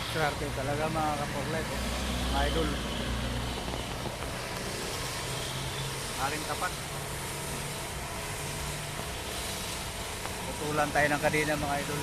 Swerte talaga mga kapoglet, mga idol. Aring tapat. Tutulan tayo ng kadena mga idol.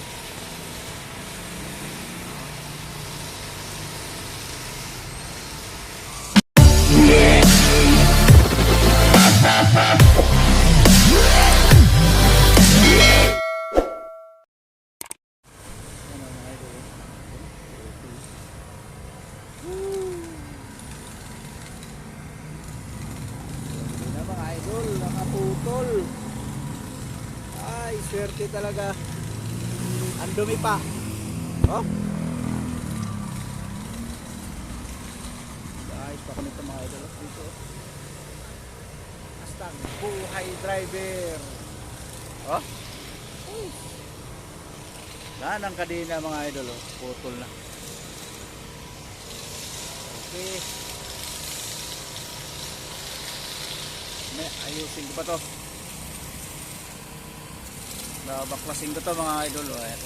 Mga idol, nakaputol. Ay, swerte talaga. Ang dumi pa. Oh. Ayos pa kami ito mga idol. Dito. Hashtag buhay driver. Oh. Yan ang kadena mga idol. Oh. Putol na. Okay. Ayusin ko pa to. Baklasin ko to mga idol. Ayan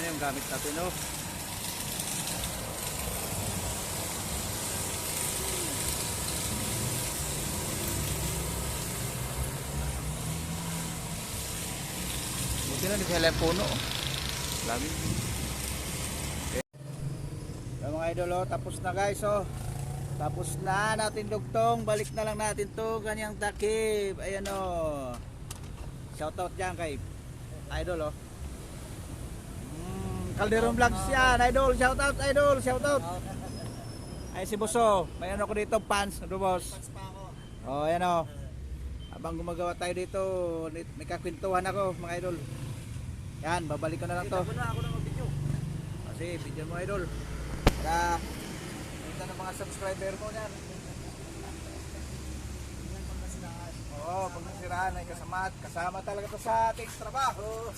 yung gamit natin. Oh. Buti na di telepono. Lagi. Okay. So, mga idol, oh, tapos na guys. Oh. Tapos na natin dugtong, balik na lang natin to kanyang takip. Ayan o. Shoutout dyan kay idol o. Calderon Vlogs yan, idol. Shoutout idol, shoutout. Ay si Boso, may ano ko dito fans, ano boss? O ayan o. Habang gumagawa tayo dito, may kakwentuhan ako mga idol. Yan, babalik ko na lang to. Ako na mag-video. Kasi video mo idol. Para ng mga subscriber mo yan. Oo, pag nasiraan ay kasama talaga to sa ating trabaho.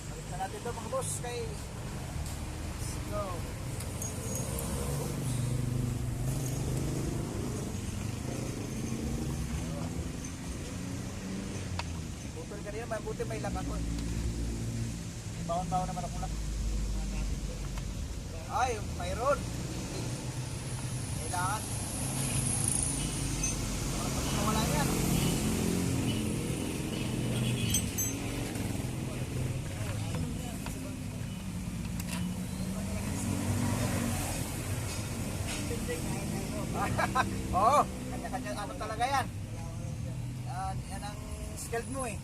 Balik na natin ito mga boss kay go. Putol ka rin, mabuti may lang ako. Bawon-bawon naman ako lang. Ay, mayroon. Kailangan. Wala yan. Oo, kanya-kanya ano talaga yan. Yan ang skilled mo eh.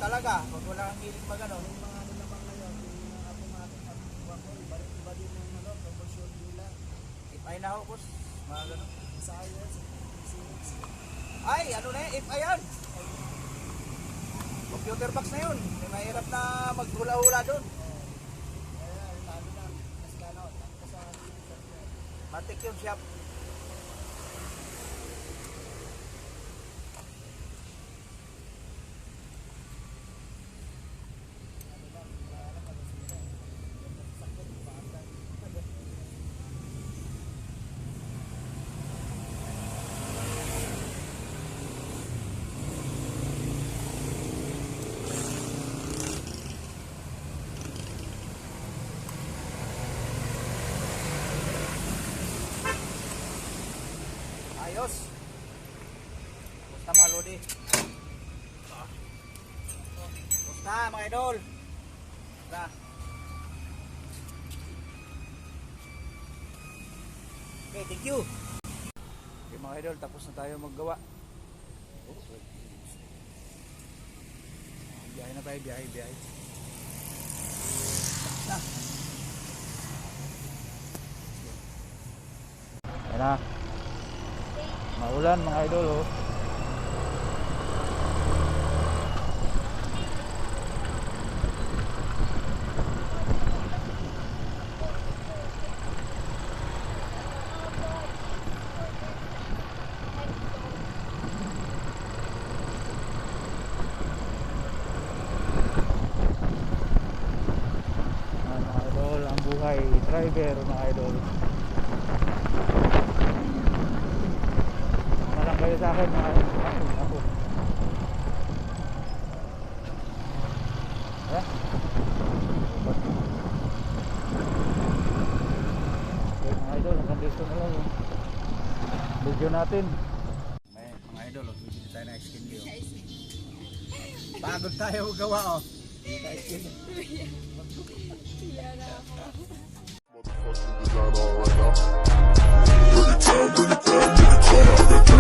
Talaga, pag wala kang hiling magano, yung mga ano naman ngayon, yung mga automatic at iba din yung ano, proportion nila. If I na hukos, mga gano'n. Science, physics. Ay, ano na yun, if I yan. Computer box na yun, may mahirap na maghula-hula doon. Ayan, lalo na, mas gano'n, matik yung shop. Ayos. Basta mga lodi. Basta mga idol. Basta. Okay, thank you. Okay mga idol, tapos na tayo maggawa. Biyahe na tayo, biyahe. Na. Ayan na. Maulan mga idol oh. kay driver mga idol. Malang kayo sa akin mga idol. Ako. Eh? Okay mga idol, hanggang dito na lang yung video natin. Mga idol, video tayo na skin view. Pagod tayo gawa oh. Hindi tayo skin. Motherfucking design all right now. Bring it down, bring it down, bring it down.